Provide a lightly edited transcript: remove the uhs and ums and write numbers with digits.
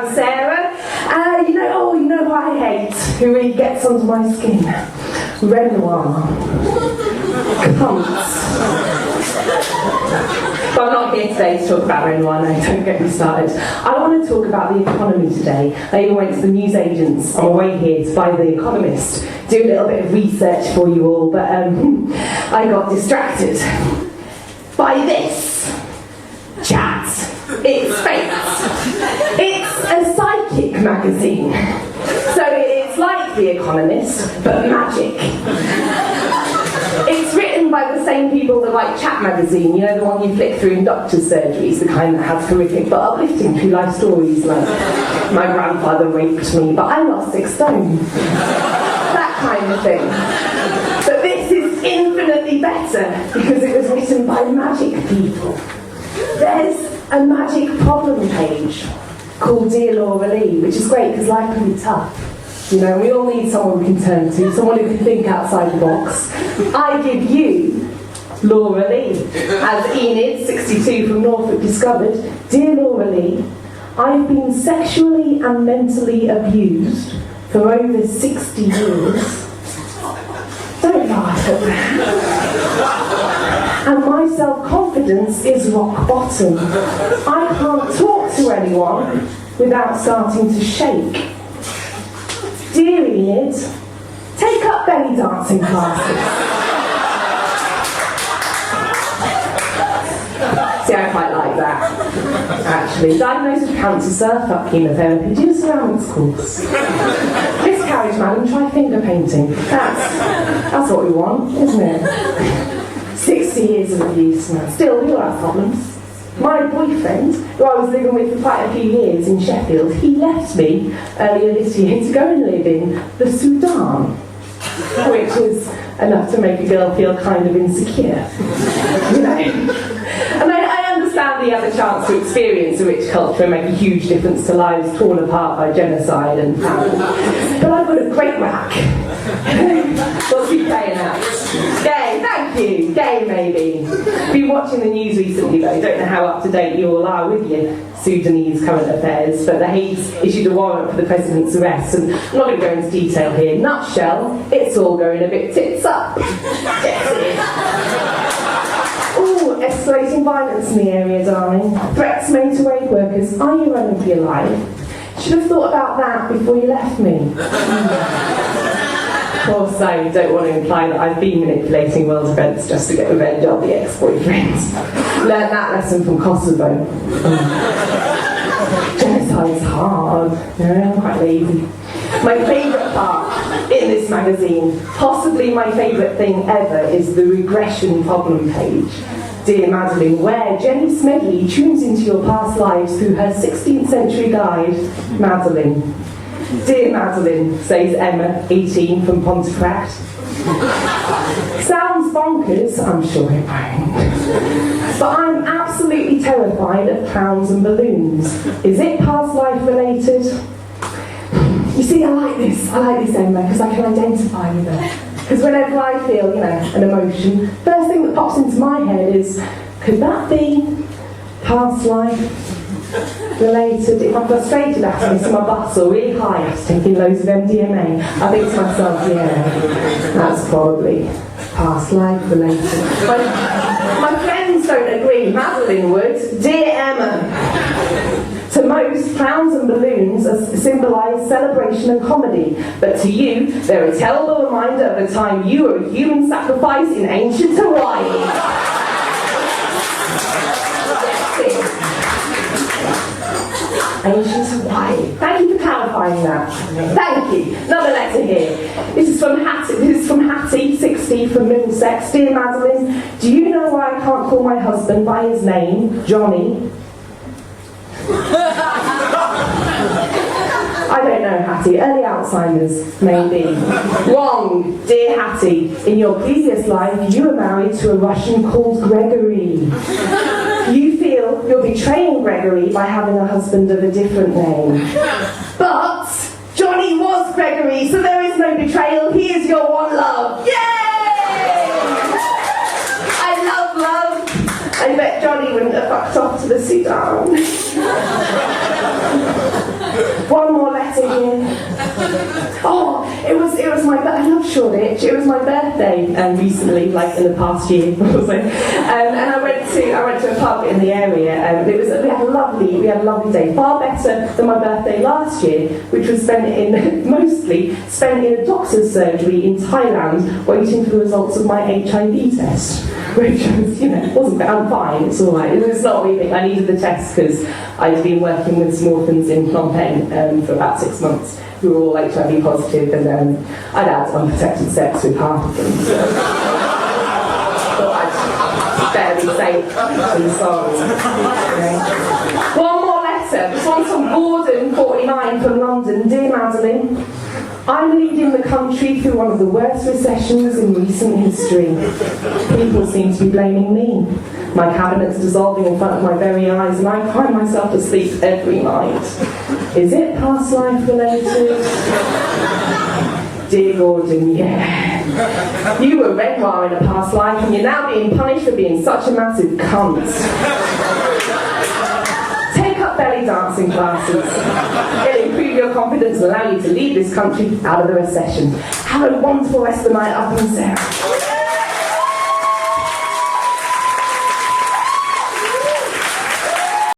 I'm Sarah. You know who I hate, who really gets under my skin? Renoir. Cunts. But I'm not here today to talk about Renoir, no, don't get me started. I want to talk about the economy today. I even went to the newsagents on the way here to buy The Economist, do a little bit of research for you all, but I got distracted by this chat. It's fake. It's a psychic magazine. So it's like The Economist, but magic. It's written by the same people that like Chat magazine, you know, the one you flick through in doctor's surgeries, the kind that has horrific but uplifting true life stories like my grandfather raped me, but I lost 6 stone. That kind of thing. But this is infinitely better because it was written by magic people. There's a magic problem page called Dear Laura Lee, which is great because life can be tough. You know, we all need someone we can turn to, someone who can think outside the box. I give you Laura Lee. As Enid, 62 from Norfolk, discovered, Dear Laura Lee, I've been sexually and mentally abused for over 60 years. Don't laugh at that. And my self-confidence is rock bottom. I can't talk to anyone without starting to shake. Dear Enid, take up belly dancing classes. See, I quite like that, actually. Diagnosed with cancer, surf up chemotherapy, do a ceramics course. Miscarriage, madam, try finger painting. That's what we want, isn't it? 60 years of abuse now. Still, we all have problems. My boyfriend, who I was living with for quite a few years in Sheffield, he left me earlier this year to go and live in the Sudan, which is enough to make a girl feel kind of insecure, you know. And I understand he had a chance to experience a rich culture and make a huge difference to lives torn apart by genocide and famine. But I've got a great whack. What's he playing at? Gay, thank you. Gay, maybe. Been watching the news recently, though. Don't know how up to date you all are with your Sudanese current affairs, but the Hague's issued a warrant for the president's arrest, and I'm not going to go into detail here. Nutshell, it's all going a bit tits up. Ooh, escalating violence in the area, darling. Threats made to aid workers. Are you running for your life? Should have thought about that before you left me. Of course, I don't want to imply that I've been manipulating world events just to get revenge on the ex-boyfriends. Learned that lesson from Kosovo. Genocide's hard. No, I'm quite lazy. My favourite part in this magazine, possibly my favourite thing ever, is the regression problem page. Dear Madeline, where Jenny Smedley tunes into your past lives through her 16th century guide, Madeline. Dear Madeline, says Emma, 18, from Pontefract. Sounds bonkers, I'm sure it won't. But I'm absolutely terrified of clowns and balloons. Is it past life related? You see, I like this, Emma, because I can identify with her. Because whenever I feel, an emotion, first thing that pops into my head is, could that be past life related? If I'm frustrated after missing my bus or really high after taking loads of MDMA, I think to myself, yeah, that's probably past life related. My friends don't agree. Madeline would. Dear Emma, to most, clowns and balloons symbolise celebration and comedy, but to you, they're a terrible reminder of the time you were a human sacrifice in ancient Hawaii. Ancient Hawaii. Thank you for clarifying that. Thank you. Another letter here. This is from Hattie, 60, from Middlesex. Dear Madeline, do you know why I can't call my husband by his name, Johnny? I don't know, Hattie. Early Alzheimer's, maybe. Wrong. Dear Hattie, in your previous life, you were married to a Russian called Gregory. You feel you're betraying Gregory by having a husband of a different name. But Johnny was Gregory, so there is no betrayal. He is your one love. Yay! I love. I bet Johnny wouldn't have fucked off to the Sudan. One more letter here. Oh, it was I love Shoreditch. It was my birthday recently, like in the past year or so. And I went to a pub in the area, and we had a lovely day, far better than my birthday last year, which was mostly spent in a doctor's surgery in Thailand, waiting for the results of my HIV test. Which was, wasn't bad. I'm fine, it's all right. It's not really. I needed the test because I'd been working with some orphans in Phnom Penh for about 6 months who were all HIV positive, and I'd had unprotected sex with half of them. So thought I'd better be safe than sorry. One more letter. This one's from Gordon, 49, from London. Dear Madeline, I'm leading the country through one of the worst recessions in recent history. People seem to be blaming me. My cabinet's dissolving in front of my very eyes, and I cry myself to sleep every night. Is it past life related? Dear Gordon, yeah. You were Renoir in a past life, and you're now being punished for being such a massive cunt. Belly dancing classes. It'll improve your confidence and allow you to lead this country out of the recession. Have a wonderful rest of the night up in Sarah.